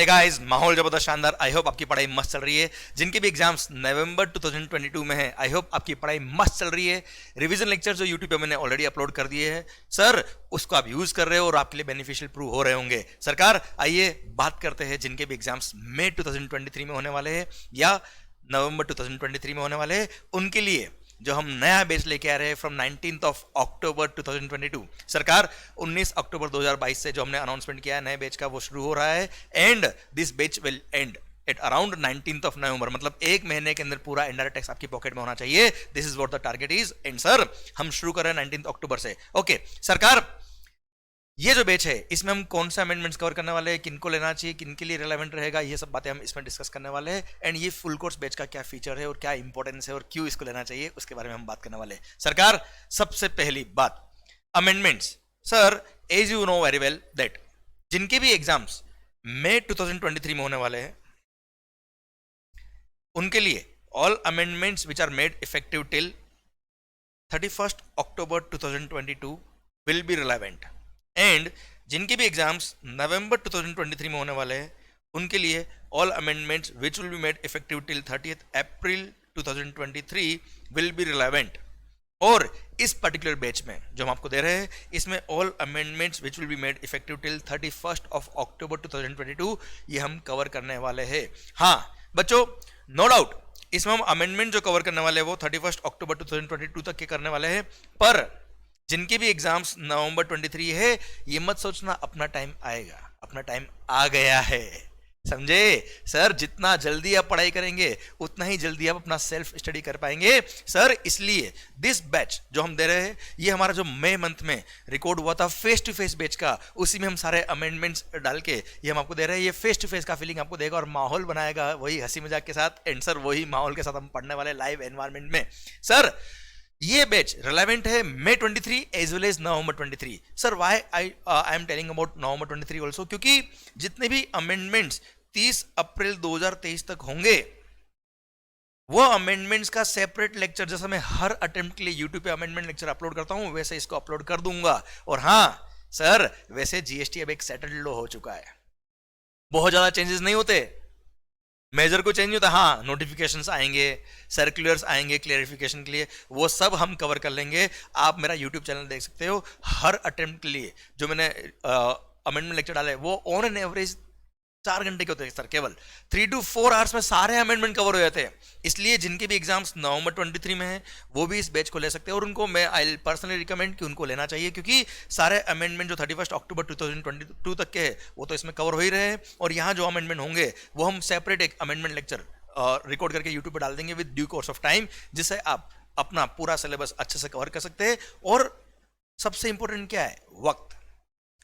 Hey guys, माहौल जबरदस्त शानदार। आई होप आपकी पढ़ाई मस्त चल रही है। जिनके भी एग्जाम्स नवंबर 2022 में है, आई होप आपकी पढ़ाई मस्त चल रही है। रिवीजन लेक्चर जो यूट्यूब पे मैंने ऑलरेडी अपलोड कर दिए हैं सर, उसको आप यूज कर रहे हो और आपके लिए बेनिफिशियल प्रूव हो रहे होंगे। सरकार, आइए बात करते हैं जिनके भी एग्जाम्स मई 2023 में होने वाले हैं या नवंबर 2023 में होने वाले हैं, उनके लिए जो हम नया बैच लेके आ रहे हैं फ्रॉम 19th ऑफ अक्टूबर 2022। सरकार, 19 अक्टूबर 2022 से जो हमने अनाउंसमेंट किया है नए बैच का, वो शुरू हो रहा है and this batch will and at around 19th of November. मतलब एक महीने के अंदर पूरा इनडायरेक्ट टैक्स आपकी पॉकेट में होना चाहिए। This is what the target is. And sir, हम शुरू कर रहे हैं 19th अक्टूबर से। ओके सरकार, ये जो बैच है इसमें हम कौन सा अमेंडमेंट्स कवर करने वाले हैं, किनको लेना चाहिए, किनके लिए रिलेवेंट रहेगा, ये सब बातें हम इसमें डिस्कस करने वाले हैं। एंड ये फुल कोर्स बैच का क्या फीचर है और क्या इंपॉर्टेंस है और क्यों इसको लेना चाहिए, उसके बारे में हम बात करने वाले हैं। सरकार, सबसे पहली बात, amendments. Sir, as you know very well that जिनके भी एग्जाम्स मई 2023 में होने वाले हैं, उनके लिए all amendments which are made effective till 31st October 2022 will be relevant. And जिनके भी एग्जाम्स नवंबर 2023 में होने वाले हैं, उनके लिए all amendments which will be made effective till 30th April 2023 will be relevant. और इस पर्टिकुलर बैच में जो हम आपको दे रहे हैं, इसमें all amendments which will be made effective till 31st of October 2022 ये हम कवर करने वाले हैं। हाँ बच्चों, नो डाउट इसमें हम अमेंडमेंट जो कवर करने वाले हैं वो 31st October 2022 तक के करने वाले हैं। पर जिनके भी एग्जाम्स नवंबर 23 है, ये मत सोचना अपना टाइम आएगा, अपना टाइम आ गया है। समझे सर, जितना जल्दी आप पढ़ाई करेंगे उतना ही जल्दी आप अपना सेल्फ स्टडी कर पाएंगे सर। इसलिए दिस बैच जो हम दे रहे हैं, ये हमारा जो मई मंथ में रिकॉर्ड हुआ था फेस टू फेस बैच का, उसी में हम सारे अमेंडमेंट्स डाल के ये हम आपको दे रहे हैं। ये फेस टू फेस का फीलिंग आपको देगा और माहौल बनाएगा वही हंसी मजाक के साथ। एंड सर, वही माहौल के साथ हम पढ़ने वाले लाइव एनवायरमेंट में। सर, ये बैच रिलेवेंट है मई 23 as well as November 23। Sir, why I am telling about November 23 also, क्योंकि जितने भी अमेंडमेंट्स 30 अप्रैल 2023 तक होंगे, वो अमेंडमेंट्स का सेपरेट लेक्चर, जैसा मैं हर अटेम्प्ट के लिए यूट्यूब पे अमेंडमेंट लेक्चर अपलोड करता हूं, वैसे इसको अपलोड कर दूंगा। और हाँ सर, वैसे जीएसटी अब एक सेटल्ड लॉ हो चुका है, बहुत ज्यादा चेंजेस नहीं होते, मेजर को चेंज होता है। हाँ, नोटिफिकेशंस आएंगे, सर्कुलर्स आएंगे क्लियरिफिकेशन के लिए, वो सब हम कवर कर लेंगे। आप मेरा यूट्यूब चैनल देख सकते हो, हर अटेम्प्ट के लिए जो मैंने अमेंडमेंट लेक्चर डाले वो ऑन एन एवरेज 4 घंटे के होते हैं सर। केवल 3 to 4 आवर्स में सारे अमेंडमेंट कवर हो जाते हैं। इसलिए जिनके भी एग्जाम्स नवंबर 23 में हैं, वो भी इस बैच को ले सकते हैं। और उनको मैं आई पर्सनली रिकमेंड कि उनको लेना चाहिए, क्योंकि सारे अमेंडमेंट जो 31 अक्टूबर 2022 तक के हैं, वो तो इसमें कवर हो ही रहे हैं। और यहाँ जो अमेंडमेंट होंगे वो हम सेपरेट एक अमेंडमेंट लेक्चर रिकॉर्ड करके यूट्यूब पर डाल देंगे with due course of time, जिससे आप अपना पूरा सिलेबस अच्छे से कवर कर सकते हैं। और सबसे इंपॉर्टेंट क्या है? वक्त।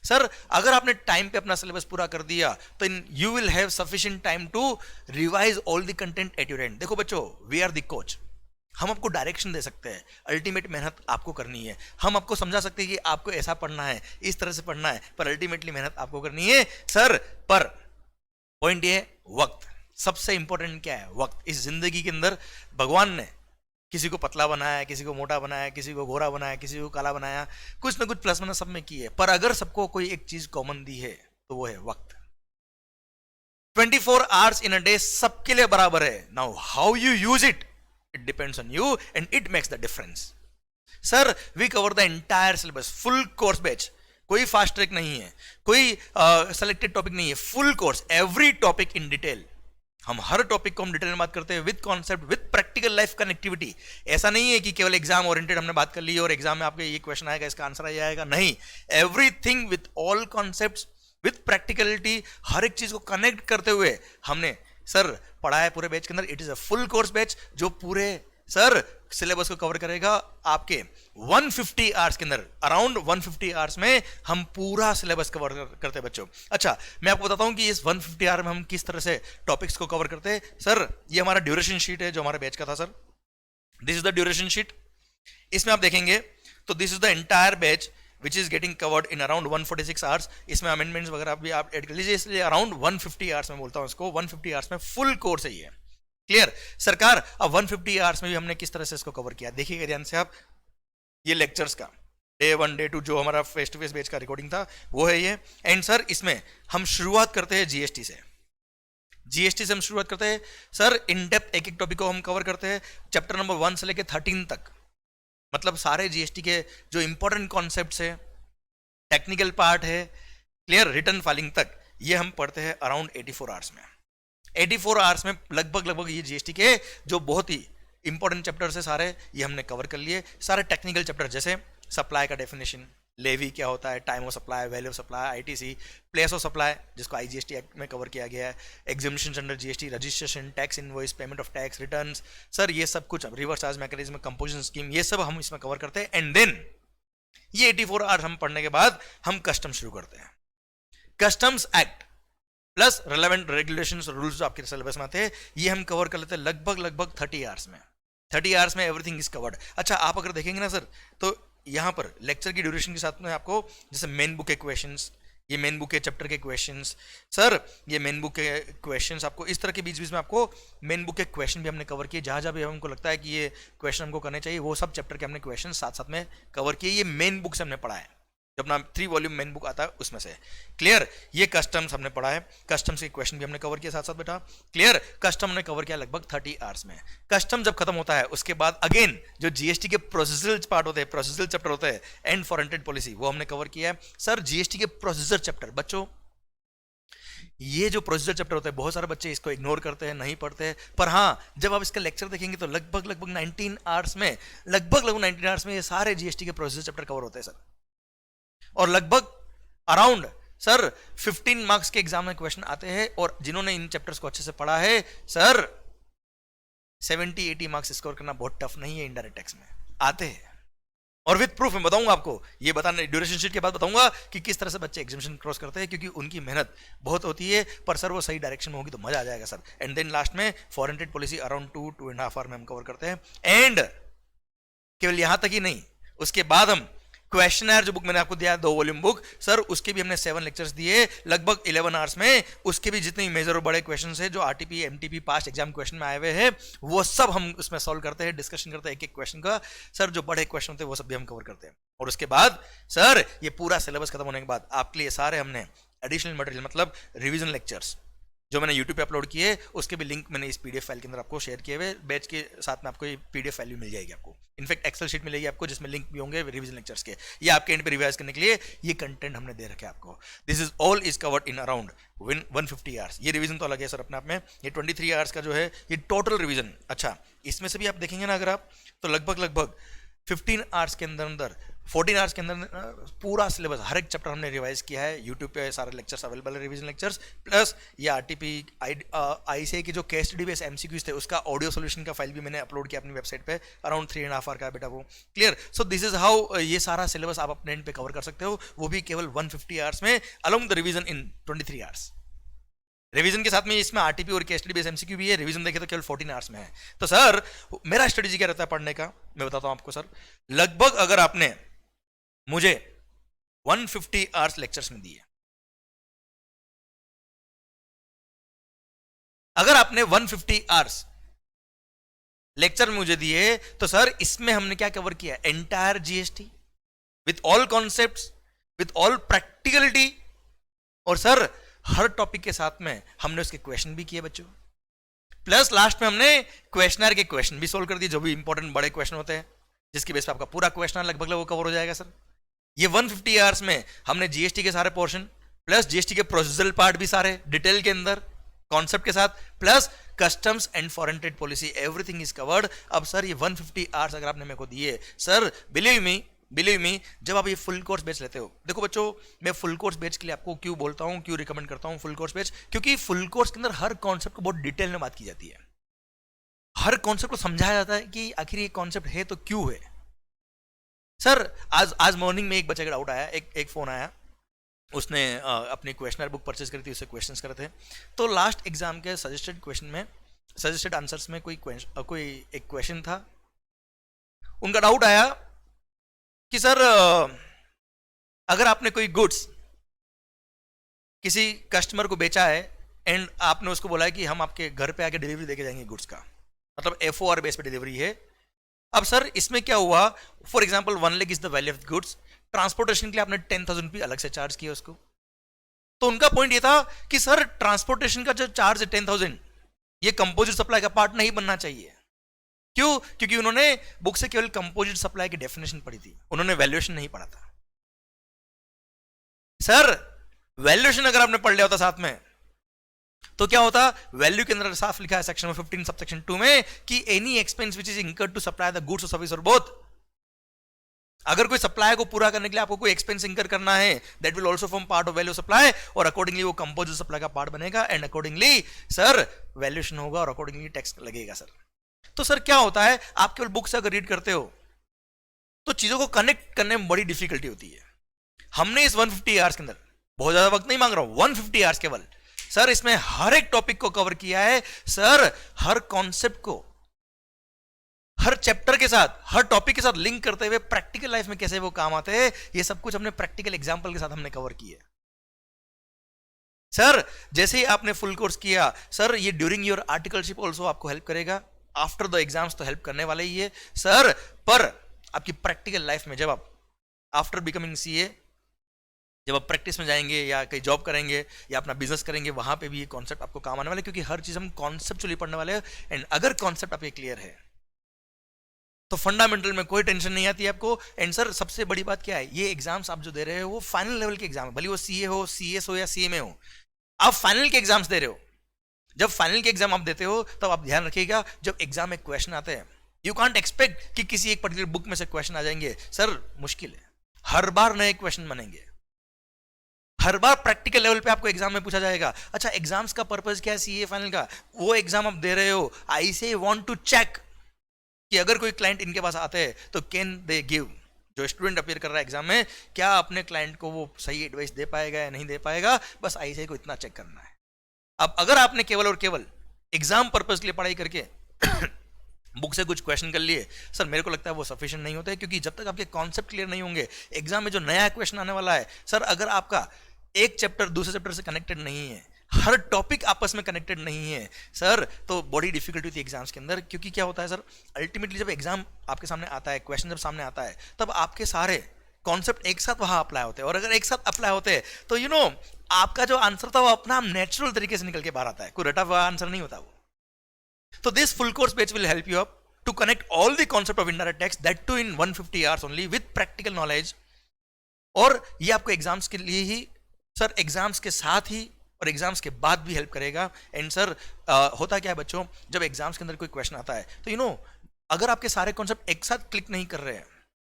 सर, अगर आपने टाइम पे अपना सिलेबस पूरा कर दिया तो you will have sufficient time to revise all the content at your end. देखो बच्चों, वी आर द कोच, हम आपको डायरेक्शन दे सकते हैं, अल्टीमेट मेहनत आपको करनी है। हम आपको समझा सकते हैं कि आपको ऐसा पढ़ना है, इस तरह से पढ़ना है, पर अल्टीमेटली मेहनत आपको करनी है सर। पर पॉइंट ये, वक्त सबसे इंपॉर्टेंट क्या है? वक्त। इस जिंदगी के अंदर भगवान ने किसी को पतला बनाया, किसी को मोटा बनाया, किसी को गोरा बनाया, किसी को काला बनाया, कुछ ना कुछ प्लस माइनस सब में की है। पर अगर सबको कोई एक चीज कॉमन दी है तो वो है वक्त। 24 आवर्स इन अ डे सबके लिए बराबर है। Now how you use it, it depends on you and it makes the difference. Sir, we cover the entire syllabus, full course batch, कोई फास्ट ट्रैक नहीं है, कोई सेलेक्टेड टॉपिक नहीं है, full course, every topic in detail. हम हर topic को हम डिटेल में बात करते हैं with concept, with practical life connectivity. ऐसा नहीं है कि केवल एग्जाम ओरिएंटेड हमने बात कर ली और एग्जाम में आपके ये क्वेश्चन आएगा, इसका आंसर ये आएगा, नहीं। Everything with all concepts, with practicality, हर एक चीज को कनेक्ट करते हुए हमने सर पढ़ा है पूरे बैच के अंदर। It is a full course batch जो पूरे सर सिलेबस को कवर करेगा आपके 150 आवर्स के अंदर। अराउंड 150 आवर्स में हम पूरा सिलेबस कवर करते हैं बच्चों। अच्छा, मैं आपको बताता हूं कि इस 150 आवर में हम किस तरह से टॉपिक्स को कवर करते हैं। सर, ये हमारा ड्यूरेशन शीट है जो हमारे बैच का था sir. This is the duration sheet. इसमें आप देखेंगे तो this is the entire batch which is getting covered in around 146 hours. इसमें अमेंडमेंट्स वगैरह भी आप ऐड कर लीजिए, इसलिए अराउंड 150 आवर्स में बोलता हूं इसको। 150 आवर्स में फुल कोर्स है ये। क्लियर सरकार? अब 150 आवर्स में भी हमने किस तरह से इसको कवर किया, देखिएगा ध्यान से आप। ये लेक्चर्स का डे 1 डे 2 जो हमारा फेस टू फेस बैच का रिकॉर्डिंग था वो है ये। एंड सर, इसमें हम शुरुआत करते हैं जीएसटी से। जीएसटी से हम शुरुआत करते हैं सर, इन डेप्थ एक एक टॉपिक को हम कवर करते हैं, चैप्टर नंबर 1 से लेके 13 तक, मतलब सारे जीएसटी के जो इंपॉर्टेंट कॉन्सेप्ट्स है, टेक्निकल पार्ट है, क्लियर, रिटर्न फाइलिंग तक, ये हम पढ़ते हैं अराउंड 84 आवर्स में। 84 आवर्स में लगभग ये जीएसटी के जो बहुत ही इंपॉर्टेंट चैप्टर्स है सारे, ये हमने कवर कर लिए। सारे टेक्निकल चैप्टर जैसे सप्लाई का डेफिनेशन, लेवी क्या होता है, time of supply, value of supply, ITC, place of supply जिसको आईजीएसटी एक्ट में कवर किया गया है, examination under GST, registration, tax invoice, payment of tax, returns, sir ये सब कुछ, reverse charge mechanism, composition scheme, ये सब हम इसमें कवर करते हैं। एंड देन ये 84 आवर्स हम पढ़ने के बाद हम कस्टम शुरू करते हैं। Customs act plus relevant regulations, rules जो आपके सिलेबस में आते हैं, ये हम कवर कर लेते हैं लगभग 30 आवर्स में। 30 आवर्स में एवरीथिंग इज कवर्ड। अच्छा, आप अगर देखेंगे ना सर, तो यहाँ पर लेक्चर की ड्यूरेशन के साथ में आपको जैसे मेन बुक के क्वेश्चंस, ये मेन बुक के चैप्टर के क्वेश्चंस, सर ये मेन बुक के क्वेश्चंस आपको इस तरह के बीच बीच में आपको मेन बुक के क्वेश्चन भी हमने कवर किए, जहाँ भी हमको लगता है कि ये क्वेश्चन हमको करने चाहिए, वो सब चैप्टर के हमने क्वेश्चन साथ साथ में कवर किए। ये मेन बुक से हमने पढ़ा है, जब अपना 3 वॉल्यूम मेन बुक आता है उसमें से। क्लियर, ये कस्टम्स हमने पढ़ा है, कस्टम्स के क्वेश्चन भी हमने कवर किया साथ साथ बेटा। क्लियर, कस्टम हमने कवर किया लगभग 30 आवर्स में। कस्टम जब खत्म होता है उसके बाद अगेन जो जीएसटी के प्रोसीजरल पार्ट होते हैं, प्रोसीजरल चैप्टर होते हैं, एंड फॉरेन पॉलिसी, वो हमने कवर किया है। सर जीएसटी के प्रोसीजर चैप्टर, बच्चों ये जो प्रोसीजर चैप्टर होता है, बहुत सारे बच्चे इसको इग्नोर करते हैं, नहीं पढ़ते हैं, पर हाँ जब आप इसका लेक्चर देखेंगे तो लगभग 19 आवर्स में, लगभग 19 आवर्स में ये सारे जीएसटी के प्रोसीजर चैप्टर कवर होते हैं सर। और लगभग अराउंड सर 15 मार्क्स के एग्जाम में क्वेश्चन आते हैं, और जिन्होंने इन चैप्टर्स को अच्छे से पढ़ा है सर 70-80 मार्क्स स्कोर करना बहुत टफ नहीं है, इनडायरेक्ट टैक्स में आते हैं। और विद प्रूफ मैं बताऊंगा आपको, ये बताने ड्यूरेशन शीट के बाद बताऊंगा कि किस तरह से बच्चे एग्जामिनेशन क्रॉस करते हैं, क्योंकि उनकी मेहनत बहुत होती है, पर सर वो सही डायरेक्शन में होगी तो मजा आ जाएगा सर। एंड देन लास्ट में foreign trade policy around 2.5 hour में हम कवर करते हैं। एंड केवल यहां तक ही नहीं, उसके बाद हम क्वेश्चनर जो बुक मैंने आपको दिया 2 वॉल्यूम बुक, सर उसके भी हमने 7 लेक्चर्स दिए लगभग 11 आवर्स में। उसके भी जितने मेजर और बड़े क्वेश्चंस हैं जो RTP MTP past exam question में आए हुए हैं, वो सब हम उसमें सॉल्व करते हैं, डिस्कशन करते हैं एक एक क्वेश्चन का। सर जो बड़े क्वेश्चन होते हैं वो सब भी हम कवर करते हैं। और उसके बाद सर ये पूरा सिलेबस खत्म होने के बाद आपके लिए सारे हमने एडिशनल मटेरियल, मतलब रिविजन लेक्चर्स जो मैंने यूट्यूब पे अपलोड किए, उसके भी लिंक मैंने इस पीडीएफ फाइल के अंदर आपको शेयर किए हुए। बैच के साथ में आपको ये पीडीएफ फाइल भी मिल जाएगी आपको, इनफैक्ट एक्सेल शीट मिलेगी आपको जिसमें लिंक भी होंगे रिवीजन लेक्चर्स के। ये आपके एंड पे रिवाइज करने के लिए ये कंटेंट हमने दे रखे आपको। This is all is covered in around 150 hours. ये रिवीजन तो अलग है सर अपने आप में, ये 23 आवर्स का जो है ये टोटल रिवीजन। अच्छा, इसमें से भी आप देखेंगे ना अगर आप, तो लगभग 15 आवर्स के अंदर 14 आवर्स के अंदर पूरा सिलेबस हर एक चैप्टर हमने रिवाइज किया है। यूट्यूब पे सारे लेक्चर्स अवेलेबल है, रिवीजन लेक्चर्स, प्लस ये आरटीपी आईसीए की जो केस स्टडी बेस एमसीक्यूज थे उसका ऑडियो सॉल्यूशन का फाइल भी मैंने अपलोड किया अपनी वेबसाइट पे, अराउंड 3.5 आवर का बेटा वो। Clear, so this is how ये सारा सिलेबस आप अपने एंड पे कवर कर सकते हो, वो भी केवल 150 आवर्स में, along the revision in 23 hours. Revision के साथ में इसमें आरटीपी और केस स्टडी बेस एमसीक्यू भी है। रिवीजन देखे तो केवल 14 आवर्स में है। तो सर मेरा स्ट्रेटेजी क्या रहता है पढ़ने का, मैं बताता हूं आपको सर। लगभग अगर आपने मुझे 150 आवर्स लेक्चर्स में दिए, अगर आपने 150 आवर्स लेक्चर मुझे दिए, तो सर इसमें हमने क्या कवर किया, entire GST with all concepts, with all practicality, और सर हर टॉपिक के साथ में हमने उसके क्वेश्चन भी किए बच्चों, प्लस लास्ट में हमने क्वेश्चनर के क्वेश्चन भी सोल्व कर दिए, जो भी इंपॉर्टेंट बड़े क्वेश्चन होते हैं, जिसकी बेस पे आपका पूरा क्वेश्चन लगभग वो कवर हो जाएगा सर। ये 150 आवर्स में हमने जीएसटी के सारे पोर्शन, प्लस जीएसटी के प्रोसीजरल पार्ट भी सारे डिटेल के अंदर कॉन्सेप्ट के साथ, plus customs and foreign trade policy, everything is covered. अब सर ये 150 आवर्स अगर आपने मेरे को दिए सर, बिलीव मी जब आप ये फुल कोर्स बैच लेते हो, देखो बच्चों मैं फुल कोर्स बैच के लिए आपको क्यों बोलता हूं, क्यों रिकमेंड करता हूं फुल कोर्स बैच, क्योंकि फुल कोर्स के अंदर हर कॉन्सेप्ट को बहुत डिटेल में बात की जाती है, हर कॉन्सेप्ट को समझाया जाता है कि आखिर ये कॉन्सेप्ट है तो क्यों है। सर आज मॉर्निंग में एक बच्चे का डाउट आया, एक फोन आया, उसने अपनी क्वेश्चनर बुक परचेज करी थी, उससे क्वेश्चंस करे थे, तो लास्ट एग्जाम के सजेस्टेड क्वेश्चन में, सजेस्टेड आंसर्स में कोई एक क्वेश्चन था, उनका डाउट आया कि सर अगर आपने कोई गुड्स किसी कस्टमर को बेचा है एंड आपने उसको बोला है कि हम आपके घर पे आके डिलीवरी देके जाएंगे गुड्स का, मतलब FOR बेस पे डिलीवरी है। अब सर इसमें क्या हुआ, for example 1 lakh is the value of goods, transportation के लिए आपने 10,000 रुपये अलग से चार्ज किया उसको, तो उनका पॉइंट ये था कि सर ट्रांसपोर्टेशन का जो चार्ज है 10,000, ये कंपोजिट सप्लाई का पार्ट नहीं बनना चाहिए। क्यों? क्योंकि उन्होंने बुक से केवल कंपोजिट सप्लाई की डेफिनेशन पढ़ी थी, उन्होंने वैल्यूएशन नहीं पढ़ा था। सर वैल्यूएशन अगर आपने पढ़ लिया होता साथ में तो क्या होता? वैल्यू के अंदर साफ लिखा है सेक्शन 15 सबसेक्शन 2 में कि any expense which is incurred to supply the goods or service or both. अगर कोई सप्लाई को पूरा करने के लिए आपको कोई एक्सपेंस इंकर करना है, that will also form part of value supply, और अकॉर्डिंगली वो कंपोजिट सप्लाई का पार्ट बनेगा, एंड अकॉर्डिंगली सर वैल्यूएशन होगा और अकॉर्डिंगली टैक्स लगेगा सर। तो सर क्या होता है, आप केवल बुक से अगर रीड करते हो तो चीजों को कनेक्ट करने में बड़ी डिफिकल्टी होती है। हमने इस 150 आवर्स के अंदर, बहुत ज्यादा वक्त नहीं मांग रहा हूं, 150 आवर्स केवल सर इसमें हर एक टॉपिक को कवर किया है सर, हर कॉन्सेप्ट को हर चैप्टर के साथ, हर टॉपिक के साथ लिंक करते हुए प्रैक्टिकल लाइफ में कैसे वो काम आते हैं, ये सब कुछ हमने प्रैक्टिकल एग्जांपल के साथ हमने कवर किया। सर जैसे ही आपने फुल कोर्स किया सर, ये ड्यूरिंग योर आर्टिकलशिप ऑल्सो आपको हेल्प करेगा, आफ्टर द एग्जाम्स तो हेल्प करने वाले ही है सर, पर आपकी प्रैक्टिकल लाइफ में जब आप आफ्टर बिकमिंग सीए जब आप प्रैक्टिस में जाएंगे या कहीं जॉब करेंगे या अपना बिजनेस करेंगे, वहां पे भी ये कॉन्सेप्ट आपको काम आने वाले, क्योंकि हर चीज हम कॉन्सेप्चुअली पढ़ने वाले हैं। एंड अगर कॉन्सेप्ट आपके क्लियर है तो फंडामेंटल में कोई टेंशन नहीं आती है आपको। एंड सर सबसे बड़ी बात क्या है, ये एग्जाम्स आप जो दे रहे हो वो फाइनल लेवल के एग्जाम है, भले वो सीए हो, सीएस हो या सीएमए हो, आप फाइनल के एग्जाम्स दे रहे हो। जब फाइनल के एग्जाम आप देते हो तब आप ध्यान रखिएगा, जब एग्जाम में क्वेश्चन आते हैं, यू कांट एक्सपेक्ट कि किसी एक पर्टिकुलर बुक में से क्वेश्चन आ जाएंगे। सर मुश्किल है, हर बार नए क्वेश्चन बनेंगे, हर बार प्रैक्टिकल लेवल पे आपको एग्जाम में पूछा जाएगा। अच्छा एग्जाम्स का पर्पस क्या है सीए फाइनल का? वो एग्जाम आप दे रहे हो, आई से वांट टू चेक कि अगर कोई क्लाइंट इनके पास आते हैं तो कैन दे गिव, जो स्टूडेंट अपियर कर रहा है एग्जाम में, क्या अपने क्लाइंट को वो सही एडवाइस दे पाएगा या नहीं दे पाएगा, बस आई से को इतना चेक करना है। अब अगर आपने केवल और केवल एग्जाम पर्पस के लिए पढ़ाई करके बुक से कुछ क्वेश्चन कर लिए, सर मेरे को लगता है वो सफिशिएंट नहीं होता है, क्योंकि जब तक आपके कॉन्सेप्ट क्लियर नहीं होंगे, एग्जाम में जो नया क्वेश्चन आने वाला है सर, अगर आपका एक चैप्टर दूसरे चैप्टर से कनेक्टेड नहीं है, हर टॉपिक आपस में कनेक्टेड नहीं है सर, तो बड़ी डिफिकल्टी होती है एग्जाम्स के अंदर। क्योंकि क्या होता है सर, अल्टीमेटली जब एग्जाम आपके सामने आता है, क्वेश्चन जब सामने आता है, तब आपके सारे कॉन्सेप्ट एक साथ वहां अप्लाई होते हैं, और अगर एक साथ अप्लाई होते हैं तो यू नो आपका जो आंसर था वो अपना नेचुरल तरीके से निकल के बाहर आता है, कोई रटा हुआ आंसर नहीं होता वो। तो this full course batch will help you up to connect all the concept of indirect tax, that too in 150 hours only with practical knowledge। और ये आपको एग्जाम्स के लिए ही सर, एग्जाम्स के साथ ही और एग्जाम्स के बाद भी हेल्प करेगा। एंड सर होता क्या है बच्चों, जब एग्जाम्स के अंदर कोई क्वेश्चन आता है तो यू नो अगर आपके सारे कॉन्सेप्ट एक साथ क्लिक नहीं कर रहे हैं,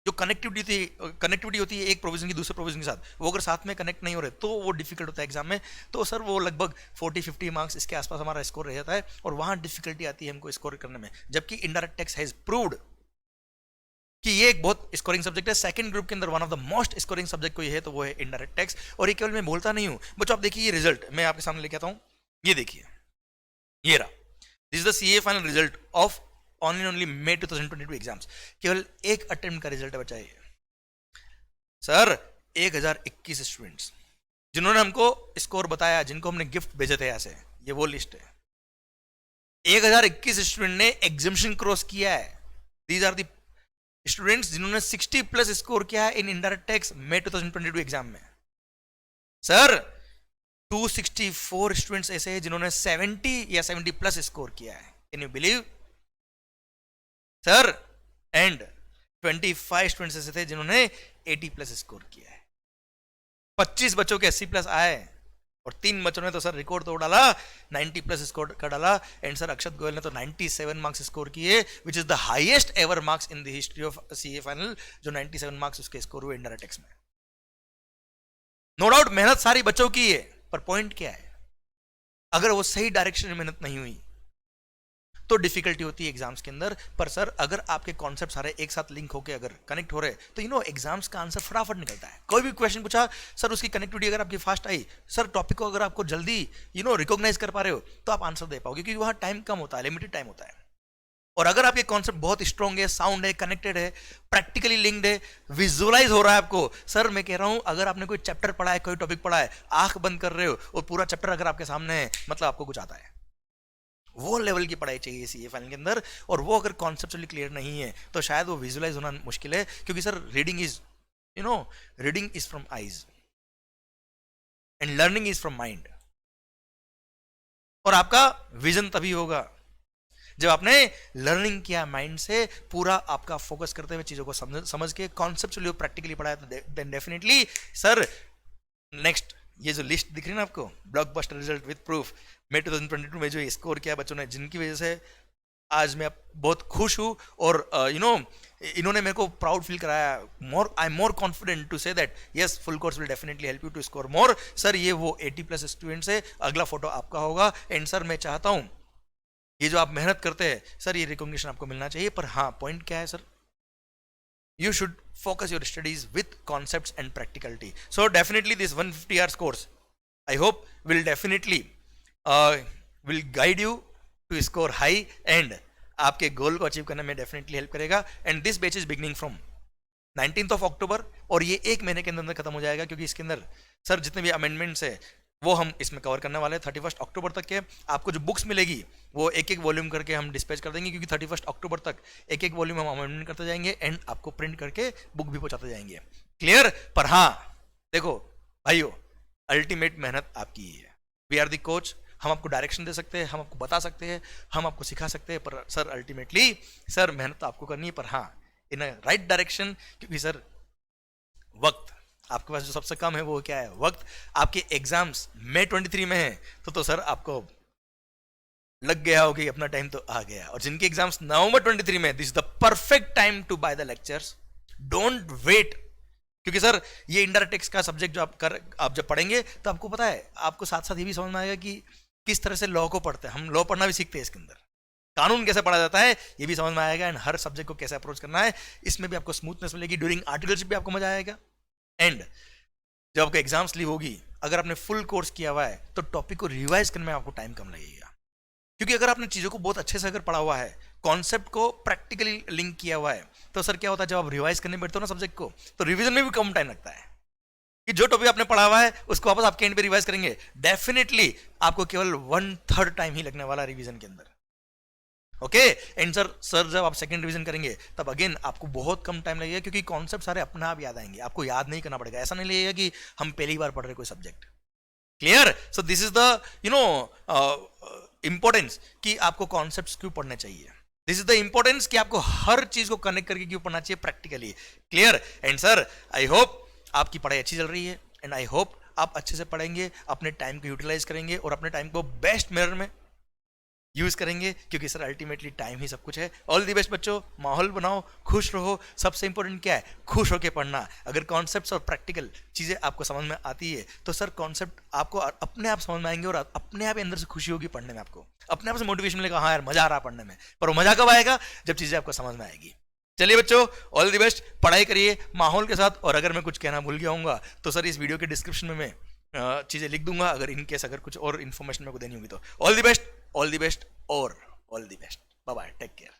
जो कनेक्टिविटी होती है एक प्रोविजन की दूसरे प्रोविजन के साथ, वो अगर साथ में कनेक्ट नहीं हो रहे तो वो डिफिकल्ट होता है एग्जाम में। तो सर वो लगभग 40-50 मार्क्स इसके आसपास हमारा स्कोर रह जाता है, और वहां डिफिकल्टी आती है हमको स्कोर करने में। जबकि इनडायरेक्ट टैक्स हैज प्रूव्ड कि ये एक बहुत स्कोरिंग सब्जेक्ट है, सेकंड ग्रुप के अंदर one of the most scoring subject कोई है तो वो है इनडायरेक्ट टैक्स। और ये केवल मैं बोलता नहीं हूं बच्चों, आप देखिए ये रिजल्ट मैं आपके सामने लेके आता हूं, ये देखिए, ये रहा, this is the CA final result of only May 2022 exams. केवल एक अटेम्प्ट का रिजल्ट है बच्चा ये सर। 1021 स्टूडेंट्स जिन्होंने हमको स्कोर बताया, जिनको हमने गिफ्ट भेजे थे ऐसे, ये वो लिस्ट है। 1021 स्टूडेंट ने एग्जामिनेशन क्रॉस किया है। दीज आर द स्टूडेंट्स जिन्होंने 60+ स्कोर किया है in indirect tax May 2022 exam में। सर 264 स्टूडेंट्स ऐसे हैं जिन्होंने 70 या 70+ स्कोर किया है, can you believe sir? And 25 students ऐसे थे जिन्होंने 80+ स्कोर किया है। 25 बच्चों के 80+ आए और 3 बच्चों ने तो सर रिकॉर्ड तोड़ डाला, 90+ स्कोर कर डाला। एंड सर अक्षत गोयल ने तो 97 मार्क्स स्कोर किए, which is the highest ever marks in the history of CA final, जो 97 मार्क्स उसके स्कोर हुए इनडायरेक्ट टैक्स में। नो डाउट मेहनत सारी बच्चों की है, पर पॉइंट क्या है, अगर वो सही डायरेक्शन में मेहनत नहीं हुई तो डिफिकल्टी होती है एग्जाम्स के अंदर। पर सर अगर आपके कॉन्सेप्ट सारे एक साथ लिंक होकर अगर कनेक्ट हो रहे तो यू नो एग्जाम्स का आंसर फटाफट निकलता है। कोई भी क्वेश्चन पूछा सर, उसकी कनेक्टिविटी अगर आपकी फास्ट आई सर, टॉपिक को अगर आपको जल्दी यू नो रिकॉग्नाइज कर पा रहे हो तो आप आंसर दे पाओगे, क्योंकि वहां टाइम कम होता है, लिमिटेड टाइम होता है। और अगर आपके कॉन्सेप्ट बहुत स्ट्रॉन्ग है, साउंड है, कनेक्टेड है, प्रैक्टिकली लिंक्ड है, विजुअलाइज हो रहा है आपको, सर मैं कह रहा हूं अगर आपने कोई चैप्टर पढ़ा है, कोई टॉपिक पढ़ा है, आंख बंद कर रहे हो और पूरा चैप्टर अगर आपके सामने है, मतलब आपको कुछ आता है। वो लेवल की पढ़ाई चाहिए सीए फाइनल के अंदर, और वो अगर कॉन्सेप्चुअली क्लियर नहीं है तो शायद वो विजुअलाइज होना मुश्किल है, क्योंकि sir reading is you know reading is from eyes. And learning is from mind. और आपका विजन तभी होगा जब आपने लर्निंग किया माइंड से, पूरा आपका फोकस करते हुए चीजों को समझ के कॉन्सेप्चुअली प्रैक्टिकली पढ़ाया, तो देन डेफिनेटली सर नेक्स्ट ये जो लिस्ट दिख रही है ना आपको, ब्लॉकबस्टर रिजल्ट विद प्रूफ, मैं 2022 में जो स्कोर किया बच्चों ने, जिनकी वजह से आज मैं बहुत खुश हूँ, और इन्होंने मेरे को प्राउड फील कराया, more I am more confident to say that yes full course will definitely help you to score more. Sir ये वो 80+ स्टूडेंट्स है, अगला फोटो आपका होगा। एंड सर मैं चाहता हूँ ये जो आप मेहनत करते हैं सर, ये रिकॉग्निशन आपको मिलना चाहिए, पर हाँ पॉइंट क्या है sir, you should focus your studies with concepts and practicality. So definitely this 150 hours course I hope will definitely will guide you to score high and आपके गोल को अचीव करने में डेफिनेटली हेल्प करेगा। And this batch is beginning from 19th अक्टूबर, और ये एक महीने के अंदर खत्म हो जाएगा, क्योंकि इसके अंदर सर जितने भी अमेंडमेंट्स है वो हम इसमें कवर करने वाले हैं। 31 अक्टूबर तक के आपको जो बुक्स मिलेगी वो एक एक वॉल्यूम करके हम डिस्पैच कर देंगे, क्योंकि 31 अक्टूबर तक एक एक वॉल्यूम हम अमेंडमेंट करते जाएंगे एंड आपको प्रिंट करके बुक भी पहुंचाते जाएंगे। क्लियर? पर हाँ देखो भाइयों, अल्टीमेट मेहनत आपकी ही है। वी आर द कोच, हम आपको डायरेक्शन दे सकते हैं, हम आपको बता सकते हैं, हम आपको सिखा सकते हैं, पर सर अल्टीमेटली सर मेहनत तो आपको करनी है, पर हाँ इन अ राइट डायरेक्शन। क्योंकि सर वक्त आपके पास जो सबसे कम है वो क्या है? वक्त। आपके एग्जाम्स मई 23 में है तो सर आपको लग गया हो कि अपना टाइम तो आ गया, और जिनके एग्जाम्स नवंबर 23 में, this is the perfect time to buy the lectures, don't wait. क्योंकि सर ये इनडायरेक्ट टैक्स का सब्जेक्ट जो आप जब पढ़ेंगे तो आपको पता है, आपको साथ साथ ये भी समझ में आएगा कि किस तरह से लॉ को पढ़ते हैं। हम लॉ पढ़ना भी सीखते हैं, इसके अंदर कानून कैसे पढ़ा जाता है ये भी समझ में आएगा, एंड हर सब्जेक्ट को कैसे अप्रोच करना है इसमें भी आपको स्मूथनेस मिलेगी। ड्यूरिंग आर्टिकलशिप भी आपको मजा आएगा। एंड जब आपको एग्जाम्स लीव होगी, अगर आपने फुल कोर्स किया हुआ है तो टॉपिक को रिवाइज करने में आपको टाइम कम लगेगा, क्योंकि अगर आपने चीज़ों को बहुत अच्छे से अगर पढ़ा हुआ है, कॉन्सेप्ट को प्रैक्टिकली लिंक किया हुआ है, तो सर क्या होता है जब आप रिवाइज करने बैठते हो ना सब्जेक्ट को, तो रिवीजन में भी कम टाइम लगता है। कि जो टॉपिक आपने पढ़ा हुआ है उसको वापस आपके एंड पे रिवाइज करेंगे, डेफिनेटली आपको केवल 1/3 टाइम ही लगने वाला है रिवीजन के अंदर। ओके एंड सर जब आप सेकंड रिवीजन करेंगे तब अगेन आपको बहुत कम टाइम लगेगा, क्योंकि कॉन्सेप्ट सारे अपने आप याद आएंगे, आपको याद नहीं करना पड़ेगा। ऐसा नहीं लगेगा कि हम पहली बार पढ़ रहे कोई subject. Clear? So this is the importance कि आपको कॉन्सेप्ट्स क्यों पढ़ने चाहिए। दिस इज द इंपॉर्टेंस कि आपको हर चीज को कनेक्ट करके क्यों पढ़ना चाहिए practically. Clear? And sir I hope आपकी पढ़ाई अच्छी चल रही है, एंड आई होप आप अच्छे से पढ़ेंगे, अपने टाइम को यूटिलाइज करेंगे और अपने टाइम को बेस्ट मेथड में यूज करेंगे, क्योंकि सर अल्टीमेटली टाइम ही सब कुछ है। ऑल दी बेस्ट बच्चों, माहौल बनाओ, खुश रहो। सबसे इंपॉर्टेंट क्या है? खुश होकर पढ़ना। अगर कॉन्सेप्ट्स और प्रैक्टिकल चीजें आपको समझ में आती है तो सर कॉन्सेप्ट आपको अपने आप समझ में आएंगे, और अपने आप अंदर से खुशी होगी पढ़ने में, आपको अपने आप से मोटिवेशन मिलेगा, हाँ यार मजा आ रहा पढ़ने में। पर वो मजा कब आएगा? जब चीजें आपको समझ में आएगी। चलिए बच्चों, ऑल दी बेस्ट, पढ़ाई करिए माहौल के साथ। और अगर मैं कुछ कहना भूल गया हूँ तो सर इस वीडियो के डिस्क्रिप्शन में मैं चीजें लिख दूंगा, अगर इनकेस अगर कुछ और इन्फॉर्मेशन मेरे को देनी होगी तो। All the best, all the best और all the best. Bye bye, take care.